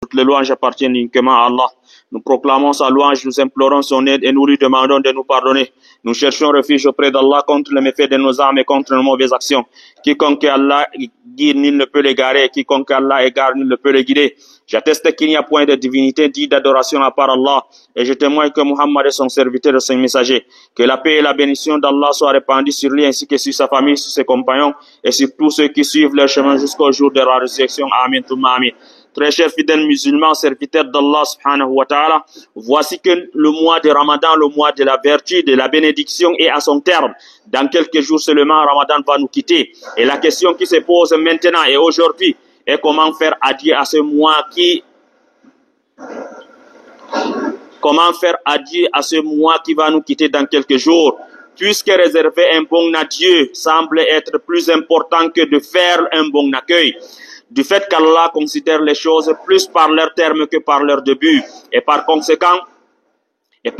Toutes les louanges appartiennent uniquement à Allah. Nous proclamons sa louange, nous implorons son aide et nous lui demandons de nous pardonner. Nous cherchons refuge auprès d'Allah contre les méfaits de nos âmes et contre nos mauvaises actions. Quiconque Allah guide, nul ne peut l'égarer. Quiconque Allah égare, nul ne peut le guider. J'atteste qu'il n'y a point de divinité digne d'adoration à part Allah. Et je témoigne que Muhammad est son serviteur et son messager. Que la paix et la bénédiction d'Allah soient répandues sur lui ainsi que sur sa famille, sur ses compagnons et sur tous ceux qui suivent leur chemin jusqu'au jour de la résurrection. Amin. Touma amin. Très chers fidèles musulmans, serviteurs d'Allah subhanahu wa ta'ala, voici que le mois de Ramadan, le mois de la vertu, de la bénédiction est à son terme. Dans quelques jours seulement, Ramadan va nous quitter. Et la question qui se pose maintenant et aujourd'hui est comment faire adieu à ce mois qui va nous quitter dans quelques jours. Puisque réserver un bon adieu semble être plus important que de faire un bon accueil. Du fait qu'Allah considère les choses plus par leur terme que par leur début. Et par conséquent, les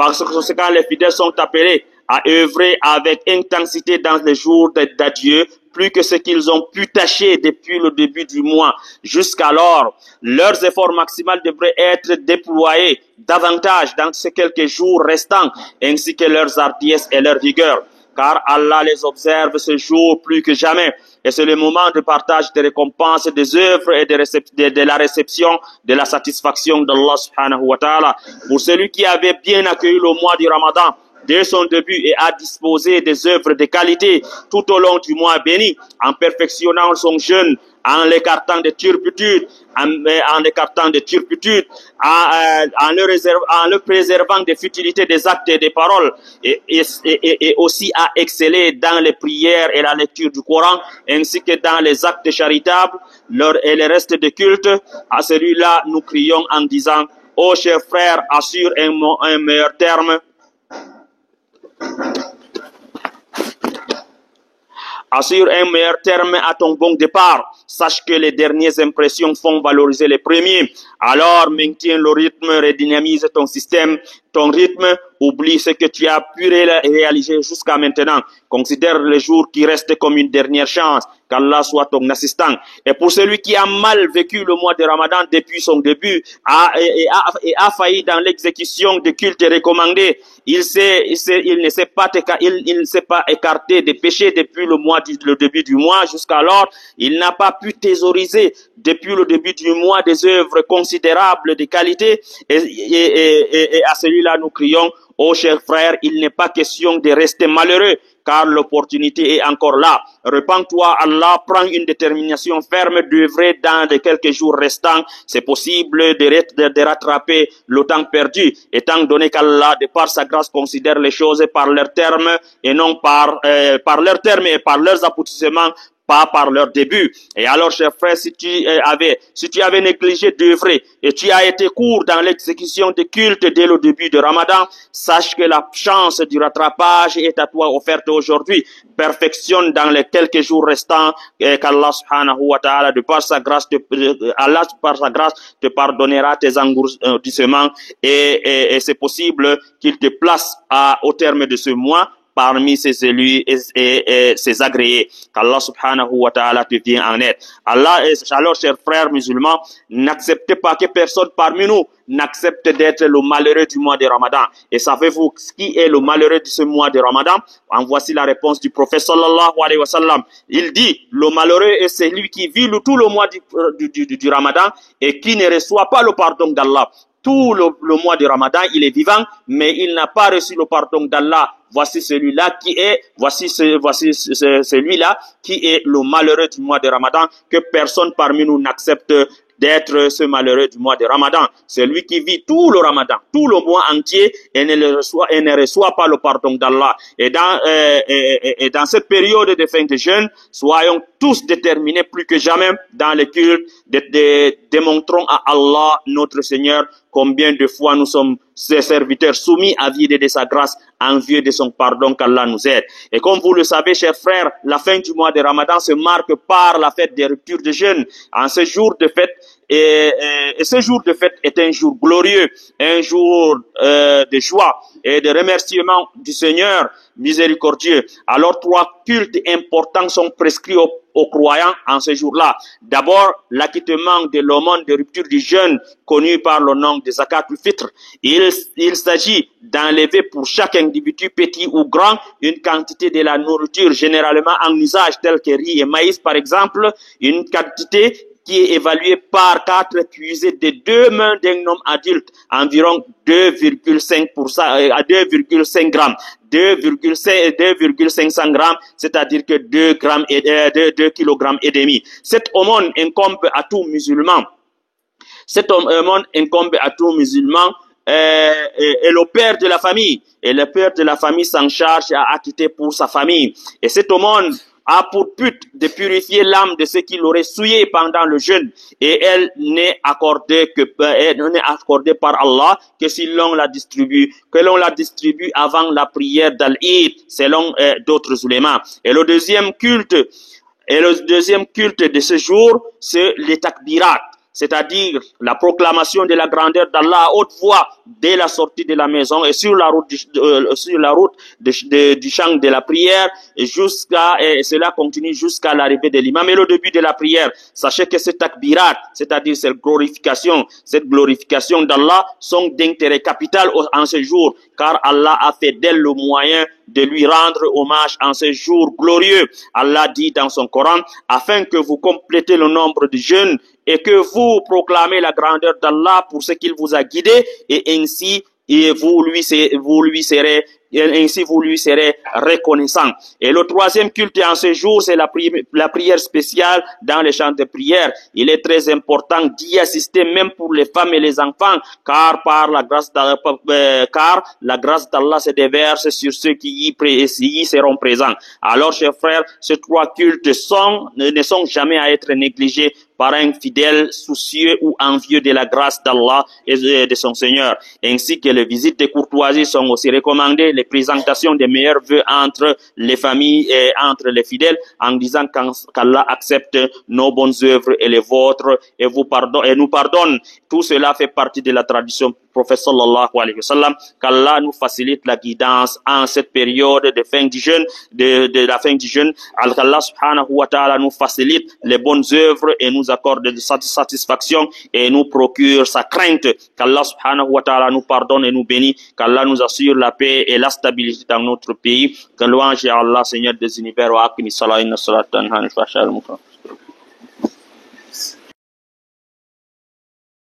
fidèles sont appelés à œuvrer avec intensité dans les jours d'adieu, plus que ce qu'ils ont pu tâcher depuis le début du mois. Jusqu'alors, leurs efforts maximaux devraient être déployés davantage dans ces quelques jours restants, ainsi que leurs hardiesses et leur vigueur. Car Allah les observe ce jour plus que jamais. Et c'est le moment de partage des récompenses, des œuvres et de la réception, de la satisfaction d'Allah subhanahu wa ta'ala. Pour celui qui avait bien accueilli le mois du Ramadan dès son début et a disposé des œuvres de qualité tout au long du mois béni, en perfectionnant son jeûne, en l'écartant de turpitude, en le préservant des futilités des actes et des paroles, et aussi à exceller dans les prières et la lecture du Coran, ainsi que dans les actes charitables et les restes de culte. À celui-là, nous crions en disant: ô chers frères, assure un meilleur terme. Assure un meilleur terme à ton bon départ. Sache que les dernières impressions font valoriser les premiers. Alors maintiens le rythme, redynamise ton système, ton rythme, oublie ce que tu as pu réaliser jusqu'à maintenant. Considère les jours qui restent comme une dernière chance. Qu'Allah soit ton assistant. Et pour celui qui a mal vécu le mois de Ramadan depuis son début et a failli dans l'exécution de cultes recommandés, il ne s'est pas écarté des péchés depuis le début du mois jusqu'alors. Il n'a pas pu thésauriser depuis le début du mois des œuvres considérables de qualité. Et à celui-là, nous crions: ô chers frères, il n'est pas question de rester malheureux, car l'opportunité est encore là. Repends-toi, Allah prend une détermination ferme d'œuvrer dans les quelques jours restants. C'est possible de rattraper le temps perdu, étant donné qu'Allah, de par sa grâce, considère les choses par leurs termes et non par leurs termes et par leurs aboutissements, pas par leur début. Et alors, cher frère, si tu avais négligé d'œuvrer et tu as été court dans l'exécution de culte dès le début de Ramadan, sache que la chance du rattrapage est à toi offerte aujourd'hui. Perfectionne dans les quelques jours restants et qu'Allah subhanahu wa ta'ala, par sa grâce te pardonnera tes engourdissements et c'est possible qu'il te place au terme de ce mois parmi ses élus et ses agréés, qu'Allah subhanahu wa ta'ala te vienne en aide. Alors, chers frères musulmans, n'acceptez pas que personne parmi nous n'accepte d'être le malheureux du mois de Ramadan. Et savez-vous qui est le malheureux de ce mois de Ramadan? En voici la réponse du prophète sallallahu alayhi wa sallam. Il dit: le malheureux est celui qui vit tout le mois du Ramadan et qui ne reçoit pas le pardon d'Allah. Tout le mois de Ramadan, il est vivant, mais il n'a pas reçu le pardon d'Allah. Voici celui-là qui est le malheureux du mois de Ramadan, que personne parmi nous n'accepte d'être ce malheureux du mois de Ramadan. C'est lui qui vit tout le Ramadan, tout le mois entier et ne reçoit pas le pardon d'Allah. Et dans cette période de fin de jeûne, soyons tous déterminés plus que jamais dans le culte, démontrons à Allah, notre Seigneur, combien de fois nous sommes ses serviteurs soumis à vider de sa grâce en vue de son pardon, qu'Allah nous aide. Et comme vous le savez, chers frères, la fin du mois de Ramadan se marque par la fête des ruptures de jeûne. En ce jour de fête, Et ce jour de fête est un jour glorieux, un jour de joie et de remerciement du Seigneur miséricordieux. Alors, 3 cultes importants sont prescrits aux croyants en ce jour-là. D'abord, l'acquittement de l'aumône de rupture du jeûne, connu par le nom de Zakat al-Fitr. Il s'agit d'enlever pour chaque individu, petit ou grand, une quantité de la nourriture généralement en usage, telle que riz et maïs, par exemple, une quantité qui est évaluée par 4 cuisées de 2 mains d'un homme adulte, environ 2,5% à 2,5 grammes. 2,500 grammes, c'est-à-dire que 2 grammes et 2 kilogrammes et demi. Cette aumône incombe à tout musulman. Cette aumône incombe à tout musulman et le père de la famille. Et le père de la famille s'en charge à acquitter pour sa famille. Et cette aumône a pour but de purifier l'âme de ceux qui l'auraient souillé pendant le jeûne, et elle n'est accordée par Allah que si l'on la distribue, avant la prière d'Al-Eid, selon d'autres ulémas. Et le deuxième culte de ce jour, c'est les takbirat, c'est-à-dire la proclamation de la grandeur d'Allah à haute voix dès la sortie de la maison et sur la route du champ de la prière, et cela continue jusqu'à l'arrivée de l'imam et le début de la prière. Sachez que cette takbirat, c'est-à-dire cette glorification d'Allah, sont d'intérêt capital en ce jour, car Allah a fait d'elle le moyen de lui rendre hommage en ce jour glorieux. Allah dit dans son Coran, afin que vous complétez le nombre de jeûnes et que vous proclamez la grandeur d'Allah pour ce qu'il vous a guidé, et ainsi vous lui serez reconnaissant. Et le troisième culte en ce jour, c'est la prière spéciale dans les chants de prière. Il est très important d'y assister même pour les femmes et les enfants, car la grâce d'Allah se déverse sur ceux qui y seront présents. Alors, chers frères, ces 3 cultes ne sont jamais à être négligés par un fidèle soucieux ou envieux de la grâce d'Allah et de son Seigneur. Ainsi que les visites de courtoisie sont aussi recommandées, les présentations des meilleurs vœux entre les familles et entre les fidèles, en disant qu'Allah accepte nos bonnes œuvres et les vôtres et nous pardonne. Tout cela fait partie de la tradition prophète sallallahu alayhi wa sallam, qu'Allah nous facilite la guidance en cette période de fin du jeûne, de la fin du jeûne. Allah subhanahu wa ta'ala nous facilite les bonnes œuvres et nous accorde de satisfaction et nous procure sa crainte. Qu'Allah subhanahu wa ta'ala nous pardonne et nous bénit. Qu'Allah nous assure la paix et la stabilité dans notre pays. Que louange à Allah, Seigneur des univers, wa aqimi salat inna salat tanha anil fahsha'i wal munkar.